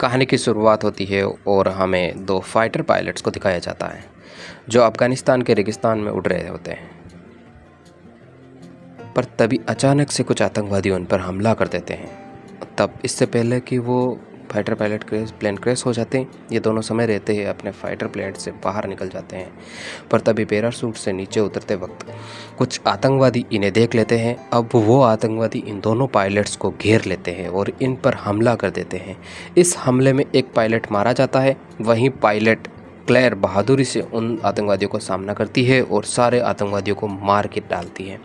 कहानी की शुरुआत होती है और हमें दो फाइटर पायलट्स को दिखाया जाता है जो अफगानिस्तान के रेगिस्तान में उड़ रहे होते हैं। पर तभी अचानक से कुछ आतंकवादी उन पर हमला कर देते हैं। तब इससे पहले कि वो फाइटर पायलट प्लेन क्रैश हो जाते हैं, ये दोनों समय रहते हैं अपने फाइटर प्लेन से बाहर निकल जाते हैं। पर तभी पैराशूट से नीचे उतरते वक्त कुछ आतंकवादी इन्हें देख लेते हैं। अब वो आतंकवादी इन दोनों पायलट्स को घेर लेते हैं और इन पर हमला कर देते हैं। इस हमले में एक पायलट मारा जाता है। वहीं पायलट क्लेयर बहादुरी से उन आतंकवादियों को सामना करती है और सारे आतंकवादियों को मार के डालती है।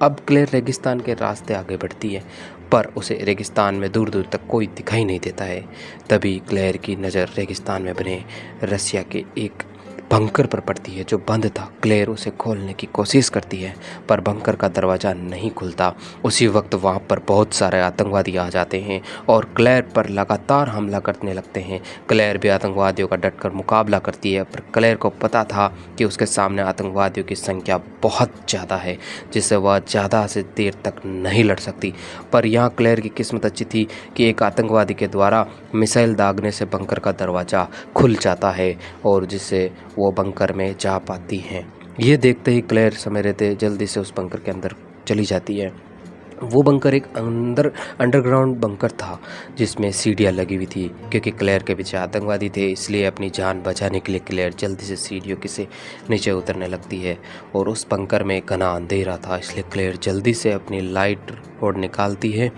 अब क्लेयर रेगिस्तान के रास्ते आगे बढ़ती है, पर उसे रेगिस्तान में दूर दूर तक कोई दिखाई नहीं देता है। तभी क्लेयर की नज़र रेगिस्तान में बने रसिया के एक बंकर पर पड़ती है जो बंद था। क्लेयर उसे खोलने की कोशिश करती है पर बंकर का दरवाज़ा नहीं खुलता। उसी वक्त वहाँ पर बहुत सारे आतंकवादी आ जाते हैं और क्लेयर पर लगातार हमला करने लगते हैं। क्लेयर भी आतंकवादियों का डटकर मुकाबला करती है, पर क्लेयर को पता था कि उसके सामने आतंकवादियों की संख्या बहुत ज़्यादा है, जिससे वह ज़्यादा से देर तक नहीं लड़ सकती। पर यहाँ क्लेयर की किस्मत अच्छी थी कि एक आतंकवादी के द्वारा मिसाइल दागने से बंकर का दरवाज़ा खुल जाता है और जिससे वो बंकर में जा पाती हैं। ये देखते ही क्लेयर समय रहते जल्दी से उस बंकर के अंदर चली जाती है। वो बंकर एक अंडरग्राउंड बंकर था जिसमें सीढ़ियाँ लगी हुई थी। क्योंकि क्लेयर के पीछे आतंकवादी थे, इसलिए अपनी जान बचाने के लिए क्लेयर जल्दी से सीढ़ियों के से नीचे उतरने लगती है। और उस बंकर में घना अंधेरा था, इसलिए क्लेयर जल्दी से अपनी लाइट रोड निकालती है।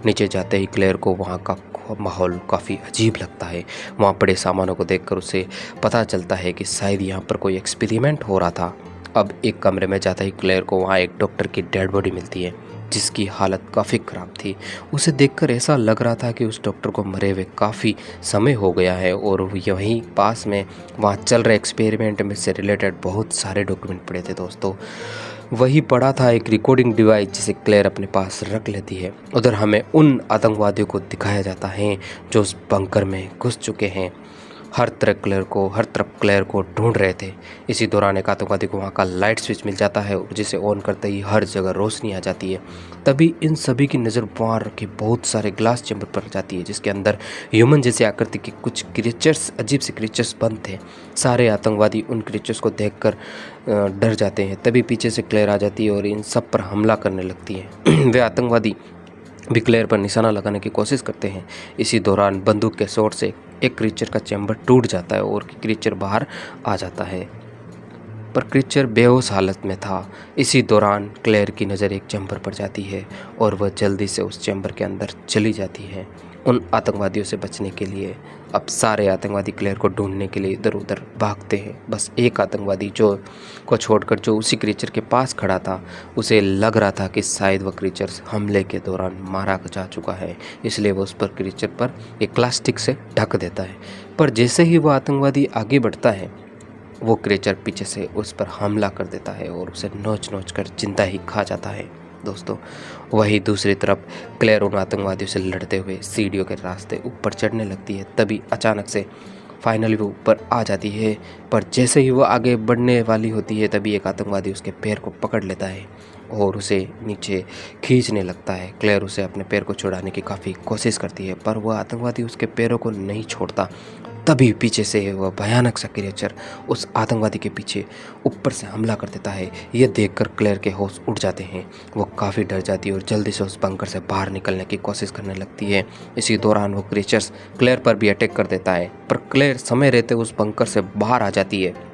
नीचे जाते ही क्लेयर को वहाँ का माहौल काफ़ी अजीब लगता है। वहाँ पड़े सामानों को देखकर उसे पता चलता है कि शायद यहाँ पर कोई एक्सपेरिमेंट हो रहा था। अब एक कमरे में जाते ही क्लेयर को वहाँ एक डॉक्टर की डेड बॉडी मिलती है जिसकी हालत काफ़ी ख़राब थी। उसे देखकर ऐसा लग रहा था कि उस डॉक्टर को मरे हुए काफ़ी समय हो गया है और यहीं पास में वहाँ चल रहे एक्सपेरिमेंट में से रिलेटेड बहुत सारे डॉक्यूमेंट पड़े थे। दोस्तों, वही पड़ा था एक रिकॉर्डिंग डिवाइस जिसे क्लेयर अपने पास रख लेती है। उधर हमें उन आतंकवादियों को दिखाया जाता है जो उस बंकर में घुस चुके हैं। हर तरफ क्लेयर को ढूंढ रहे थे। इसी दौरान एक आतंकवादी को वहाँ का लाइट स्विच मिल जाता है और जिसे ऑन करते ही हर जगह रोशनी आ जाती है। तभी इन सभी की नज़र वहाँ रखे बहुत सारे ग्लास चैम्बर पर जाती है जिसके अंदर ह्यूमन जैसी आकृति के कुछ क्रीचर्स, अजीब से क्रीचर्स बंद थे। सारे आतंकवादी उन क्रीचर्स को देखकर डर जाते हैं। तभी पीछे से क्लेयर आ जाती है और इन सब पर हमला करने लगती है। वे आतंकवादी भी क्लेयर पर निशाना लगाने की कोशिश करते हैं। इसी दौरान बंदूक के शॉट से एक क्रीचर का चैम्बर टूट जाता है और क्रीचर बाहर आ जाता है, पर क्रीचर बेहोश हालत में था। इसी दौरान क्लेयर की नज़र एक चैम्बर पर जाती है और वह जल्दी से उस चैम्बर के अंदर चली जाती है उन आतंकवादियों से बचने के लिए। अब सारे आतंकवादी क्लेयर को ढूंढने के लिए इधर उधर भागते हैं। बस एक आतंकवादी को छोड़कर जो उसी क्रीचर के पास खड़ा था, उसे लग रहा था कि शायद वह क्रीचर हमले के दौरान मारा जा चुका है, इसलिए वो उस पर क्रीचर पर एक प्लास्टिक से ढक देता है। पर जैसे ही वो आतंकवादी आगे बढ़ता है, वो क्रीचर पीछे से उस पर हमला कर देता है और उसे नोच नोच कर जिंदा ही खा जाता है। दोस्तों, वही दूसरी तरफ क्लेयर उन आतंकवादियों से लड़ते हुए सीढ़ियों के रास्ते ऊपर चढ़ने लगती है। तभी अचानक से फाइनली वो ऊपर आ जाती है, पर जैसे ही वो आगे बढ़ने वाली होती है तभी एक आतंकवादी उसके पैर को पकड़ लेता है और उसे नीचे खींचने लगता है। क्लेयर उसे अपने पैर को छुड़ाने की काफ़ी कोशिश करती है, पर वह आतंकवादी उसके पैरों को नहीं छोड़ता। तभी पीछे से वह भयानक सा क्रिएचर उस आतंकवादी के पीछे ऊपर से हमला कर देता है। यह देखकर क्लेयर के होश उड़ जाते हैं। वो काफ़ी डर जाती है और जल्दी से उस बंकर से बाहर निकलने की कोशिश करने लगती है। इसी दौरान वो क्रिएचर्स क्लेयर पर भी अटैक कर देता है, पर क्लेयर समय रहते उस बंकर से बाहर आ जाती है।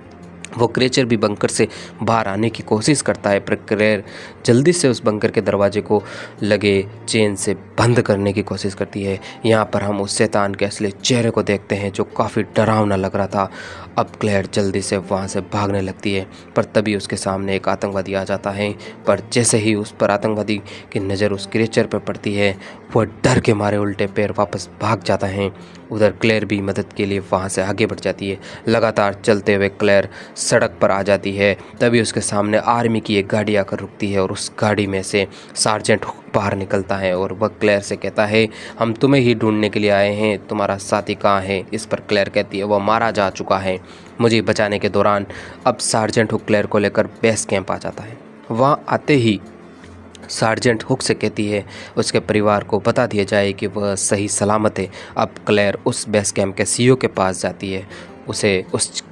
वो क्रिएचर भी बंकर से बाहर आने की कोशिश करता है, पर क्लेयर जल्दी से उस बंकर के दरवाजे को लगे चेन से बंद करने की कोशिश करती है। यहाँ पर हम उस शैतान के असली चेहरे को देखते हैं जो काफ़ी डरावना लग रहा था। अब क्लेयर जल्दी से वहाँ से भागने लगती है, पर तभी उसके सामने एक आतंकवादी आ जाता है। पर जैसे ही उस पर आतंकवादी की नज़र उस क्रिएचर पर पड़ती है, वह डर के मारे उल्टे पैर वापस भाग जाता है। उधर क्लेयर भी मदद के लिए वहाँ से आगे बढ़ जाती है। लगातार चलते हुए क्लेयर सड़क पर आ जाती है। तभी उसके सामने आर्मी की एक गाड़ी आकर रुकती है और उस गाड़ी में से सार्जेंट बाहर निकलता है और वह क्लेयर से कहता है, हम तुम्हें ही ढूंढने के लिए आए हैं, तुम्हारा साथी कहाँ है? इस पर क्लेयर कहती है, वह मारा जा चुका है मुझे बचाने के दौरान। अब सार्जेंट क्लेयर को लेकर बेस कैंप आ जाता है। वहाँ आते ही सार्जेंट हुक से कहती है उसके परिवार को बता दिया जाए कि वह सही सलामत है। अब क्लेयर उस बेस कैंप के सीईओ के पास जाती है, उसे उस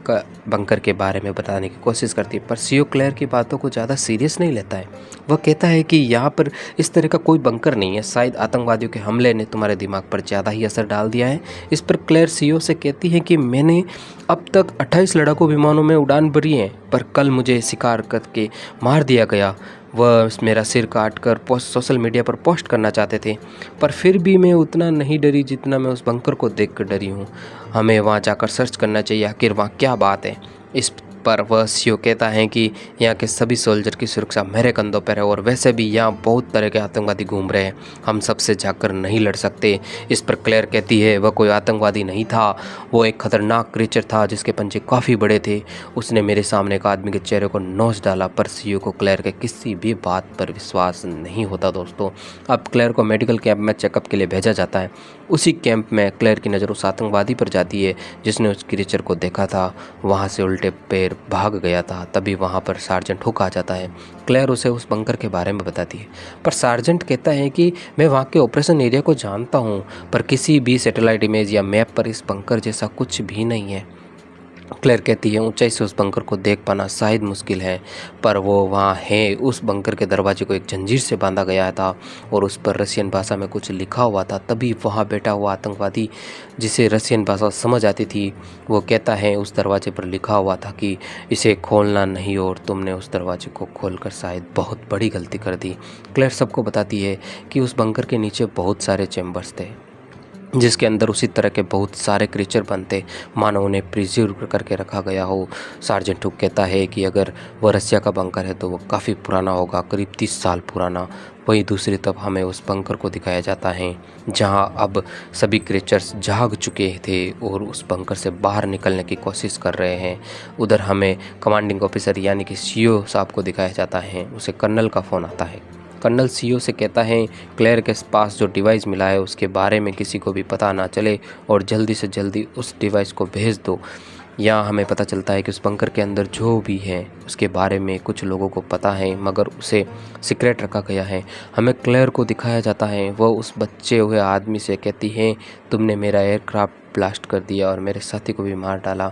बंकर के बारे में बताने की कोशिश करती है, पर सीईओ क्लेयर की बातों को ज़्यादा सीरियस नहीं लेता है। वह कहता है कि यहाँ पर इस तरह का कोई बंकर नहीं है, शायद आतंकवादियों के हमले ने तुम्हारे दिमाग पर ज़्यादा ही असर डाल दिया है। इस पर क्लेयर सीईओ से कहती है कि मैंने अब तक 28 लड़ाकू विमानों में उड़ान भरी है, पर कल मुझे शिकार करके मार दिया गया। वह मेरा सिर काट कर सोशल मीडिया पर पोस्ट करना चाहते थे, पर फिर भी मैं उतना नहीं डरी जितना मैं उस बंकर को देखकर डरी हूँ। हमें वहाँ जाकर सर्च करना चाहिए, आखिर वहाँ क्या बात है। इस पर वह सीईओ कहता है कि यहाँ के सभी सोल्जर की सुरक्षा मेरे कंधों पर है, और वैसे भी यहाँ बहुत तरह के आतंकवादी घूम रहे हैं, हम सबसे जाकर नहीं लड़ सकते। इस पर क्लेयर कहती है वह कोई आतंकवादी नहीं था, वो एक खतरनाक क्रीचर था जिसके पंजे काफ़ी बड़े थे। उसने मेरे सामने एक आदमी के चेहरे को नोच डाला। पर सीईओ को क्लेयर के किसी भी बात पर विश्वास नहीं होता दोस्तों। अब क्लेयर को मेडिकल कैंप में चेकअप के लिए भेजा जाता है। उसी कैंप में क्लेयर की नज़र उस आतंकवादी पर जाती है जिसने उस क्रीचर को देखा था, वहाँ से उल्टे पैर भाग गया था। तभी वहाँ पर सार्जेंट हुक आ जाता है। क्लेयर उसे उस बंकर के बारे में बताती है, पर सार्जेंट कहता है कि मैं वहाँ के ऑपरेशन एरिया को जानता हूँ, पर किसी भी सैटेलाइट इमेज या मैप पर इस बंकर जैसा कुछ भी नहीं है। क्लेयर कहती है ऊंचाई से उस बंकर को देख पाना शायद मुश्किल है, पर वो वहाँ है। उस बंकर के दरवाजे को एक जंजीर से बांधा गया था और उस पर रशियन भाषा में कुछ लिखा हुआ था। तभी वहाँ बैठा हुआ आतंकवादी, जिसे रशियन भाषा समझ आती थी, वो कहता है उस दरवाजे पर लिखा हुआ था कि इसे खोलना नहीं, और तुमने उस दरवाजे को खोलकर शायद बहुत बड़ी गलती कर दी। क्लेयर सबको बताती है कि उस बंकर के नीचे बहुत सारे चैम्बर्स थे जिसके अंदर उसी तरह के बहुत सारे क्रीचर बनते, मानो उन्हें प्रिजर्व करके रखा गया हो। सार्जेंट हुक कहता है कि अगर वह रसिया का बंकर है तो वो काफ़ी पुराना होगा, करीब 30 साल पुराना। वहीं दूसरी तरफ हमें उस बंकर को दिखाया जाता है जहां अब सभी क्रीचर्स जाग चुके थे और उस बंकर से बाहर निकलने की कोशिश कर रहे हैं। उधर हमें कमांडिंग ऑफिसर यानी कि सीईओ साहब को दिखाया जाता है। उसे कर्नल का फ़ोन आता है। कर्नल सीईओ से कहता है क्लेयर के पास जो डिवाइस मिला है उसके बारे में किसी को भी पता ना चले और जल्दी से जल्दी उस डिवाइस को भेज दो। यहाँ हमें पता चलता है कि उस बंकर के अंदर जो भी है उसके बारे में कुछ लोगों को पता है, मगर उसे सीक्रेट रखा गया है। हमें क्लेयर को दिखाया जाता है, वह उस बच्चे हुए आदमी से कहती है तुमने मेरा एयरक्राफ्ट ब्लास्ट कर दिया और मेरे साथी को भी मार डाला।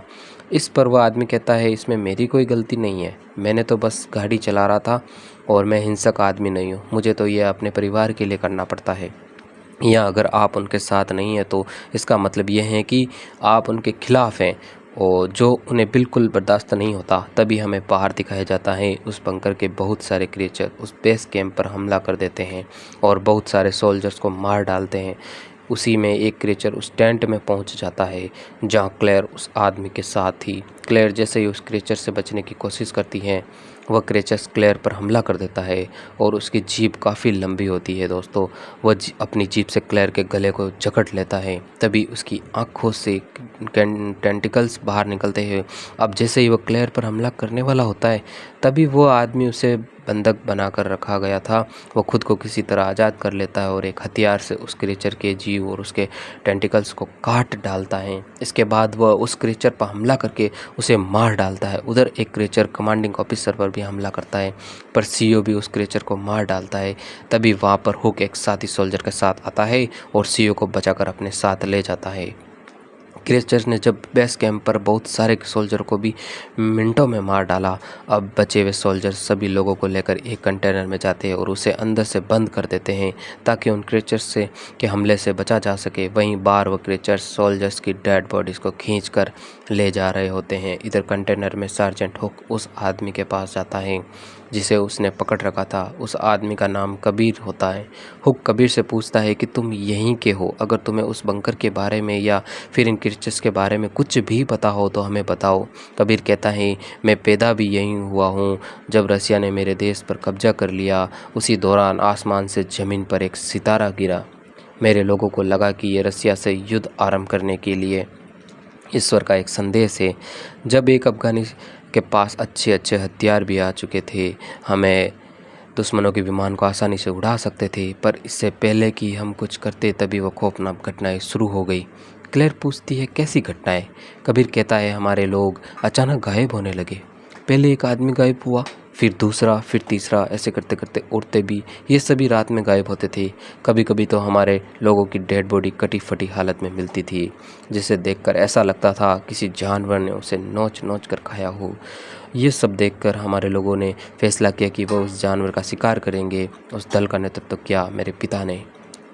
इस पर वह आदमी कहता है इसमें मेरी कोई गलती नहीं है, मैंने तो बस गाड़ी चला रहा था और मैं हिंसक आदमी नहीं हूँ, मुझे तो यह अपने परिवार के लिए करना पड़ता है। या अगर आप उनके साथ नहीं हैं तो इसका मतलब यह है कि आप उनके खिलाफ हैं, और जो उन्हें बिल्कुल बर्दाश्त नहीं होता। तभी हमें बाहर दिखाया जाता है उस बंकर के बहुत सारे क्रीचर उस बेस कैंप पर हमला कर देते हैं और बहुत सारे सोल्जर्स को मार डालते हैं। उसी में एक क्रीचर उस टेंट में पहुंच जाता है जहां क्लेयर उस आदमी के साथ थी। क्लेयर जैसे ही उस क्रीचर से बचने की कोशिश करती है, वह क्रीचर क्लेयर पर हमला कर देता है और उसकी जीभ काफ़ी लंबी होती है दोस्तों। वह अपनी जीभ से क्लेयर के गले को जकड़ लेता है। तभी उसकी आँखों से टेंटिकल्स बाहर निकलते हैं। अब जैसे ही वह क्लेयर पर हमला करने वाला होता है, तभी वो आदमी उसे बंधक बनाकर रखा गया था, वो खुद को किसी तरह आज़ाद कर लेता है और एक हथियार से उस क्रीचर के जीव और उसके टेंटिकल्स को काट डालता है। इसके बाद वह उस क्रीचर पर हमला करके उसे मार डालता है। उधर एक क्रीचर कमांडिंग ऑफिसर पर भी हमला करता है, पर सीईओ भी उस क्रीचर को मार डालता है। तभी वहाँ पर हुक एक साथी सोल्जर के साथ आता है और सीईओ को बचाकर अपने साथ ले जाता है। क्रीचर्स ने जब बेस कैंप पर बहुत सारे सोल्जर को भी मिनटों में मार डाला। अब बचे हुए सोल्जर सभी लोगों को लेकर एक कंटेनर में जाते हैं और उसे अंदर से बंद कर देते हैं ताकि उन क्रीचर्स से के हमले से बचा जा सके। वहीं बाहर वो क्रीचर्स सोल्जर्स की डेड बॉडीज़ को खींचकर ले जा रहे होते हैं। इधर कंटेनर में सार्जेंट हुक उस आदमी के पास जाता है जिसे उसने पकड़ रखा था। उस आदमी का नाम कबीर होता है। हुक कबीर से पूछता है कि तुम यहीं के हो, अगर तुम्हें उस बंकर के बारे में या फिर इन क्रीचर्स के बारे में कुछ भी पता हो तो हमें बताओ। कबीर कहता है मैं पैदा भी यहीं हुआ हूँ। जब रसिया ने मेरे देश पर कब्जा कर लिया, उसी दौरान आसमान से ज़मीन पर एक सितारा गिरा। मेरे लोगों को लगा कि ये रसिया से युद्ध आरंभ करने के लिए ईश्वर का एक संदेश है। जब एक अफगानी के पास अच्छे अच्छे हथियार भी आ चुके थे, हमें दुश्मनों के विमान को आसानी से उड़ा सकते थे, पर इससे पहले कि हम कुछ करते तभी वो खौफनाक घटनाएं शुरू हो गई। क्लेयर पूछती है कैसी घटनाएं? कबीर कहता है हमारे लोग अचानक गायब होने लगे। पहले एक आदमी गायब हुआ, फिर दूसरा, फिर तीसरा, ऐसे करते करते उड़ते भी ये सभी रात में गायब होते थे। कभी कभी तो हमारे लोगों की डेड बॉडी कटी फटी हालत में मिलती थी, जिसे देखकर ऐसा लगता था किसी जानवर ने उसे नोच नोच कर खाया हो। ये सब देखकर हमारे लोगों ने फैसला किया कि वह उस जानवर का शिकार करेंगे। उस दल का नेतृत्व किया मेरे पिता ने,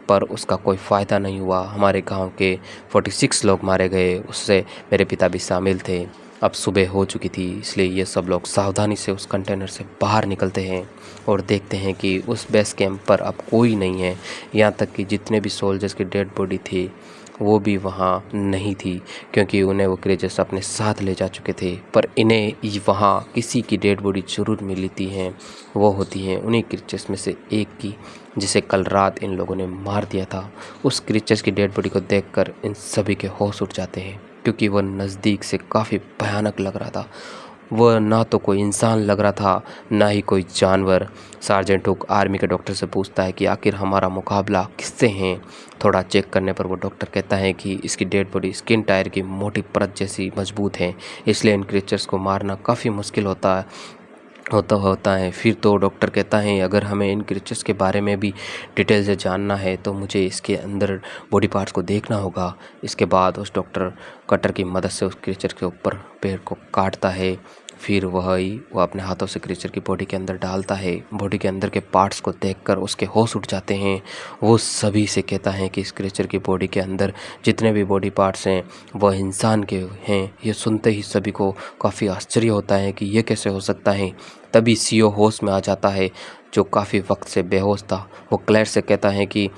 पर उसका कोई फ़ायदा नहीं हुआ। हमारे गांव के 46 लोग मारे गए, उससे मेरे पिता भी शामिल थे। अब सुबह हो चुकी थी, इसलिए ये सब लोग सावधानी से उस कंटेनर से बाहर निकलते हैं और देखते हैं कि उस बेस कैंप पर अब कोई नहीं है। यहाँ तक कि जितने भी सोल्जर्स की डेड बॉडी थी वो भी वहाँ नहीं थी, क्योंकि उन्हें वो क्रेचर्स अपने साथ ले जा चुके थे। पर इन्हें वहाँ किसी की डेड बॉडी जरूर मिली थी हैं, वो होती हैं उन्हीं क्रीचर्स में से एक की, जिसे कल रात इन लोगों ने मार दिया था। उस क्रीचर्स की डेड बॉडी को देखकर इन सभी के होश उड़ जाते हैं, क्योंकि वह नज़दीक से काफ़ी भयानक लग रहा था। वह ना तो कोई इंसान लग रहा था, ना ही कोई जानवर। सार्जेंट हुक आर्मी के डॉक्टर से पूछता है कि आखिर हमारा मुकाबला किससे है। थोड़ा चेक करने पर वो डॉक्टर कहता है कि इसकी डेड बॉडी स्किन टायर की मोटी परत जैसी मजबूत है, इसलिए इन क्रीचर्स को मारना काफ़ी मुश्किल होता है। फिर तो डॉक्टर कहता है अगर हमें इन क्रीचर्स के बारे में भी डिटेल से जानना है तो मुझे इसके अंदर बॉडी पार्ट्स को देखना होगा। इसके बाद उस डॉक्टर कटर की मदद से उस क्रीचर के ऊपर पैर को काटता है। फिर वो अपने हाथों से क्रीचर की बॉडी के अंदर डालता है। बॉडी के अंदर के पार्ट्स को देखकर उसके होश उड़ जाते हैं। वो सभी से कहता है कि इस क्रीचर की बॉडी के अंदर जितने भी बॉडी पार्ट्स हैं वह इंसान के हैं। ये सुनते ही सभी को काफ़ी आश्चर्य होता है कि ये कैसे हो सकता है। तभी सीओ होश में आ जाता है, जो काफ़ी वक्त से बेहोश था। वो क्लेयर से कहता है कि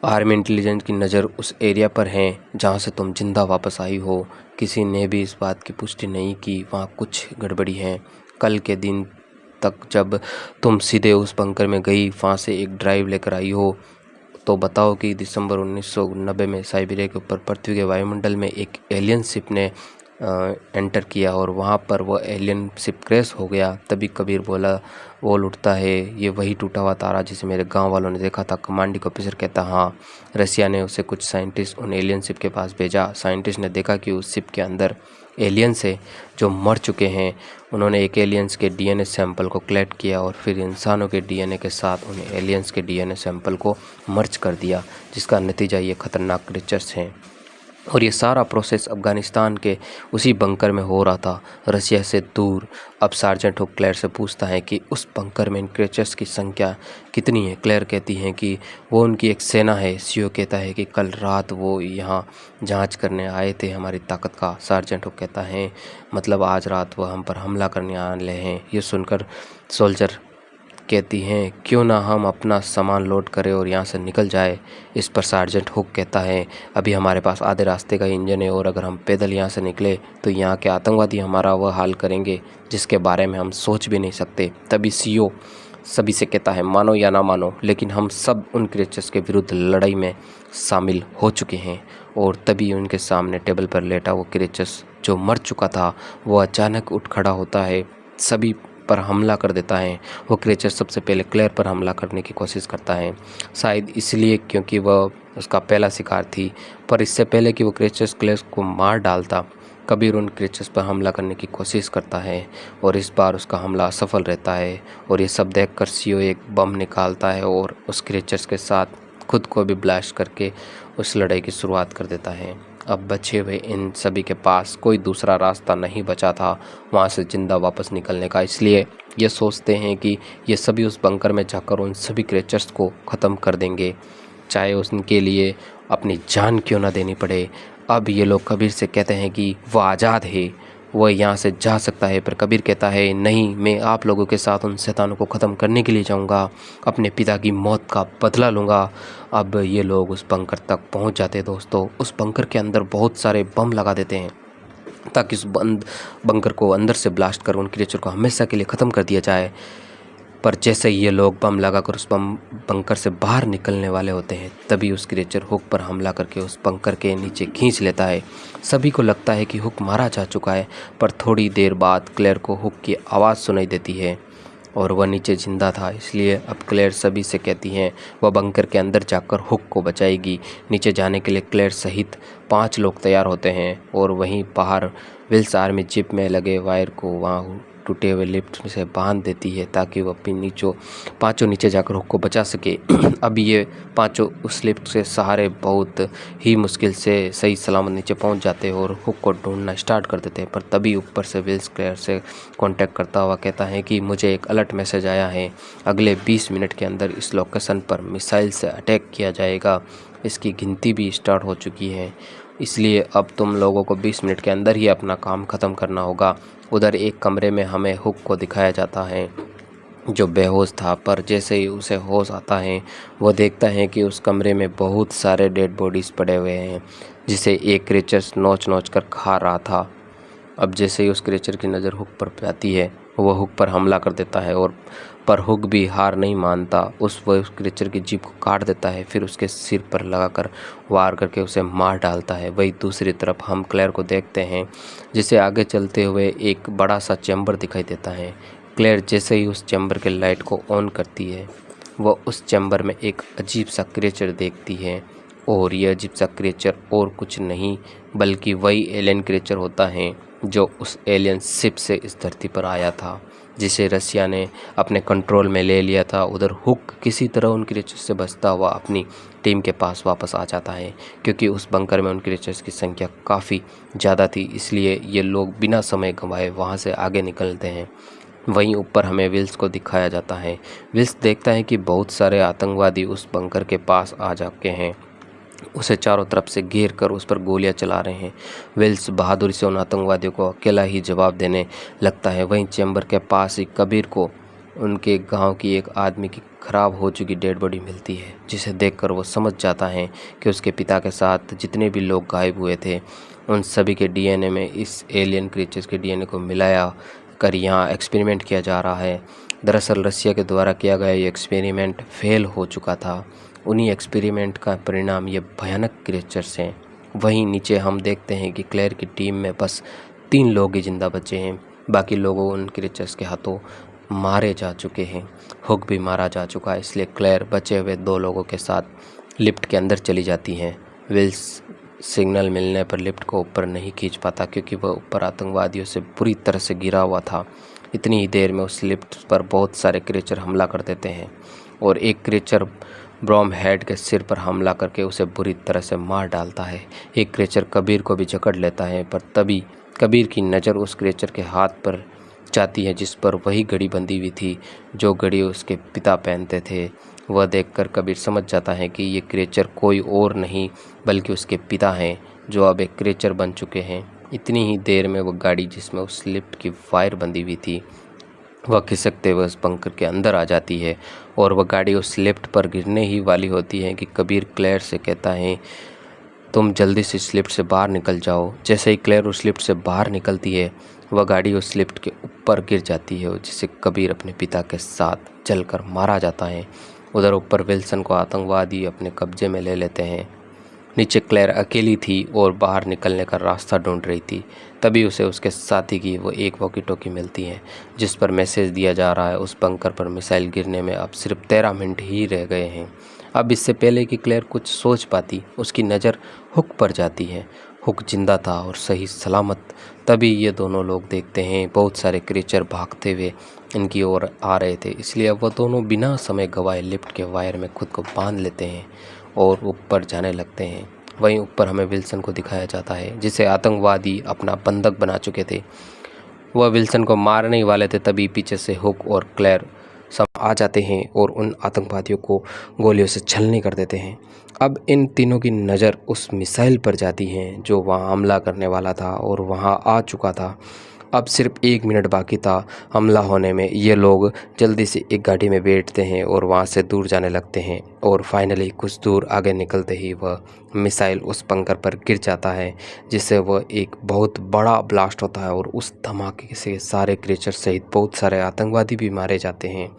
आर्मी इंटेलिजेंस की नज़र उस एरिया पर है जहाँ से तुम जिंदा वापस आई हो। किसी ने भी इस बात की पुष्टि नहीं की वहाँ कुछ गड़बड़ी है। कल के दिन तक जब तुम सीधे उस बंकर में गई, वहाँ से एक ड्राइव लेकर आई हो, तो बताओ कि दिसंबर 1990 में साइबेरिया के ऊपर पृथ्वी के वायुमंडल में एक एलियन शिप ने एंटर किया और वहाँ पर वो एलियन शिप क्रैश हो गया। तभी कबीर बोल उठता है, ये वही टूटा हुआ तारा जिसे मेरे गांव वालों ने देखा था। कमांडिंग ऑफिसर कहता हाँ, रसिया ने उसे कुछ साइंटिस्ट उन एलियन शिप के पास भेजा। साइंटिस्ट ने देखा कि उस शिप के अंदर एलियंस है जो मर चुके हैं। उन्होंने एक एलियंस के डीएनए सैंपल को कलेक्ट किया और फिर इंसानों के डीएनए के साथ उन एलियंस के डीएनए सैंपल को मर्ज कर दिया, जिसका नतीजा ये खतरनाक क्रीचर्स हैं। और ये सारा प्रोसेस अफ़गानिस्तान के उसी बंकर में हो रहा था, रसिया से दूर। अब सार्जेंट हुक क्लेयर से पूछता है कि उस बंकर में इन क्रीचर्स की संख्या कितनी है। क्लेयर कहती हैं कि वो उनकी एक सेना है। सीओ कहता है कि कल रात वो यहाँ जांच करने आए थे हमारी ताकत का। सार्जेंट हुक कहता है मतलब आज रात वो हम पर हमला करने आने हैं। ये सुनकर सोल्जर कहती हैं क्यों ना हम अपना सामान लोड करें और यहाँ से निकल जाए। इस पर सार्जेंट हुक कहता है अभी हमारे पास आधे रास्ते का इंजन है और अगर हम पैदल यहाँ से निकले तो यहाँ के आतंकवादी हमारा वह हाल करेंगे जिसके बारे में हम सोच भी नहीं सकते। तभी सीओ सभी से कहता है मानो या ना मानो, लेकिन हम सब उन क्रीचर्स के विरुद्ध लड़ाई में शामिल हो चुके हैं। और तभी उनके सामने टेबल पर लेटा वो क्रीचर्स जो मर चुका था वो अचानक उठ खड़ा होता है, सभी पर हमला कर देता है। वो क्रीचर सबसे पहले क्लेयर पर हमला करने की कोशिश करता है, शायद इसलिए क्योंकि वह उसका पहला शिकार थी। पर इससे पहले कि वो क्रीचर्स क्लेयर को मार डालता, कबीर उन क्रीचर्स पर हमला करने की कोशिश करता है और इस बार उसका हमला असफल रहता है। और ये सब देखकर सीओ एक बम निकालता है और उस क्रीचर्स के साथ खुद को भी ब्लास्ट करके उस लड़ाई की शुरुआत कर देता है। अब बचे हुए इन सभी के पास कोई दूसरा रास्ता नहीं बचा था वहाँ से जिंदा वापस निकलने का, इसलिए ये सोचते हैं कि ये सभी उस बंकर में जाकर उन सभी क्रीचर्स को ख़त्म कर देंगे, चाहे उनके लिए अपनी जान क्यों ना देनी पड़े। अब ये लोग कबीर से कहते हैं कि वह आज़ाद है, वह यहाँ से जा सकता है। पर कबीर कहता है नहीं, मैं आप लोगों के साथ उन शैतानों को ख़त्म करने के लिए जाऊँगा, अपने पिता की मौत का बदला लूँगा। अब ये लोग उस बंकर तक पहुँच जाते हैं। दोस्तों, उस बंकर के अंदर बहुत सारे बम लगा देते हैं ताकि उस बंकर को अंदर से ब्लास्ट कर उन क्रीचर को हमेशा के लिए ख़त्म कर दिया जाए। पर जैसे ही ये लोग बम लगाकर उस बंकर से बाहर निकलने वाले होते हैं, तभी उस क्रीचर हुक पर हमला करके उस बंकर के नीचे खींच लेता है। सभी को लगता है कि हुक मारा जा चुका है, पर थोड़ी देर बाद क्लेयर को हुक की आवाज़ सुनाई देती है और वह नीचे जिंदा था। इसलिए अब क्लेयर सभी से कहती हैं वह बंकर के अंदर जाकर हुक को बचाएगी। नीचे जाने के लिए क्लेयर सहित 5 लोग तैयार होते हैं और वहीं बाहर विल्स आर्मी जीप में लगे वायर को वहाँ टूटे हुए लिफ्ट से बांध देती है ताकि वो अपनी पांचों नीचे जाकर हुक को बचा सके। अब ये पांचों उस लिफ्ट के सहारे बहुत ही मुश्किल से सही सलामत नीचे पहुंच जाते हैं और हुक को ढूंढना स्टार्ट कर देते हैं। पर तभी ऊपर से विल्स क्लेयर से कांटेक्ट करता हुआ कहता है कि मुझे एक अलर्ट मैसेज आया है, अगले 20 मिनट के अंदर इस लोकेशन पर मिसाइल से अटैक किया जाएगा। इसकी गिनती भी स्टार्ट हो चुकी है, इसलिए अब तुम लोगों को 20 मिनट के अंदर ही अपना काम ख़त्म करना होगा। उधर एक कमरे में हमें हुक को दिखाया जाता है जो बेहोश था, पर जैसे ही उसे होश आता है वो देखता है कि उस कमरे में बहुत सारे डेड बॉडीज़ पड़े हुए हैं जिसे एक क्रीचर नोच नोच कर खा रहा था। अब जैसे ही उस क्रीचर की नज़र हुक पर जाती है वो हुक पर हमला कर देता है और पर हुक भी हार नहीं मानता, उस क्रीचर की जीभ को काट देता है, फिर उसके सिर पर लगाकर वार करके उसे मार डालता है। वही दूसरी तरफ हम क्लेयर को देखते हैं जिसे आगे चलते हुए एक बड़ा सा चैम्बर दिखाई देता है। क्लेयर जैसे ही उस चैम्बर के लाइट को ऑन करती है वो उस चैम्बर में एक अजीब सा क्रीचर देखती है और यह अजीब सा क्रीचर और कुछ नहीं बल्कि वही एलियन क्रीचर होता है जो उस एलियन शिप से इस धरती पर आया था जिसे रसिया ने अपने कंट्रोल में ले लिया था। उधर हुक किसी तरह उन क्रीचर्स से बचता हुआ अपनी टीम के पास वापस आ जाता है क्योंकि उस बंकर में उन क्रीचर्स की संख्या काफ़ी ज़्यादा थी, इसलिए ये लोग बिना समय गंवाए वहाँ से आगे निकलते हैं। वहीं ऊपर हमें विल्स को दिखाया जाता है। विल्स देखता है कि बहुत सारे आतंकवादी उस बंकर के पास आ जाके हैं, उसे चारों तरफ से घेर कर उस पर गोलियां चला रहे हैं। विल्स बहादुरी से उन आतंकवादियों को अकेला ही जवाब देने लगता है। वहीं चैम्बर के पास ही कबीर को उनके गांव की एक आदमी की खराब हो चुकी डेड बॉडी मिलती है जिसे देखकर वो समझ जाता है कि उसके पिता के साथ जितने भी लोग गायब हुए थे उन सभी के डीएनए में इस एलियन क्रीचर्स के डीएनए को मिलाया कर यहाँ एक्सपेरिमेंट किया जा रहा है। दरअसल रसिया के द्वारा किया गया ये एक्सपेरिमेंट फेल हो चुका था। उन्हीं एक्सपेरिमेंट का परिणाम ये भयानक क्रीचर्स हैं। वहीं नीचे हम देखते हैं कि क्लेयर की टीम में बस 3 लोग ही जिंदा बचे हैं, बाकी लोगों उन क्रीचर्स के हाथों मारे जा चुके हैं। हुक भी मारा जा चुका है, इसलिए क्लेयर बचे हुए 2 लोगों के साथ लिफ्ट के अंदर चली जाती हैं। विल्स सिग्नल मिलने पर लिफ्ट को ऊपर नहीं खींच पाता क्योंकि वह ऊपर आतंकवादियों से बुरी तरह से घिरा हुआ था। इतनी ही देर में उस लिफ्ट पर बहुत सारे क्रीचर हमला कर देते हैं और एक क्रीचर ब्रॉम हेड के सिर पर हमला करके उसे बुरी तरह से मार डालता है। एक क्रीचर कबीर को भी जकड़ लेता है, पर तभी कबीर की नज़र उस क्रीचर के हाथ पर जाती है जिस पर वही घड़ी बंधी हुई थी जो घड़ी उसके पिता पहनते थे। वह देखकर कबीर समझ जाता है कि ये क्रीचर कोई और नहीं बल्कि उसके पिता हैं जो अब एक क्रीचर बन चुके हैं। इतनी ही देर में वह गाड़ी जिसमें उस लिफ्ट की वायर बंधी हुई थी वह खिसकते हुए उस बंकर के अंदर आ जाती है और वह गाड़ी उस लिफ्ट पर गिरने ही वाली होती है कि कबीर क्लेयर से कहता है तुम जल्दी से इस लिफ्ट से बाहर निकल जाओ। जैसे ही क्लेयर उस लिफ्ट से बाहर निकलती है वह गाड़ी उस लिफ्ट के ऊपर गिर जाती है जिसे कबीर अपने पिता के साथ जलकर मारा जाता है। उधर ऊपर विल्सन को आतंकवादी अपने कब्जे में ले लेते हैं। नीचे क्लेयर अकेली थी और बाहर निकलने का रास्ता ढूंढ रही थी। तभी उसे उसके साथी की वो एक वॉकी टॉकी मिलती है जिस पर मैसेज दिया जा रहा है उस बंकर पर मिसाइल गिरने में अब सिर्फ 13 मिनट ही रह गए हैं। अब इससे पहले कि क्लेयर कुछ सोच पाती उसकी नज़र हुक पर जाती है। हुक जिंदा था और सही सलामत। तभी ये दोनों लोग देखते हैं बहुत सारे क्रीचर भागते हुए इनकी ओर आ रहे थे, इसलिए अब वह दोनों बिना समय गंवाए लिफ्ट के वायर में खुद को बांध लेते हैं और ऊपर जाने लगते हैं। वहीं ऊपर हमें विल्सन को दिखाया जाता है जिसे आतंकवादी अपना बंधक बना चुके थे। वह विल्सन को मारने ही वाले थे, तभी पीछे से हुक और क्लेयर सब आ जाते हैं और उन आतंकवादियों को गोलियों से छलनी कर देते हैं। अब इन तीनों की नज़र उस मिसाइल पर जाती है जो वहां हमला करने वाला था और वहां आ चुका था। अब सिर्फ 1 मिनट बाकी था हमला होने में। ये लोग जल्दी से एक गाड़ी में बैठते हैं और वहाँ से दूर जाने लगते हैं और फाइनली कुछ दूर आगे निकलते ही वह मिसाइल उस बंकर पर गिर जाता है जिससे वह एक बहुत बड़ा ब्लास्ट होता है और उस धमाके से सारे क्रीचर सहित बहुत सारे आतंकवादी भी मारे जाते हैं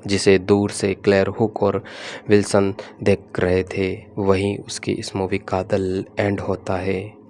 जिसे दूर से क्लेयर, हुक और विल्सन देख रहे थे। वहीं उसकी इस मूवी का द एंड होता है।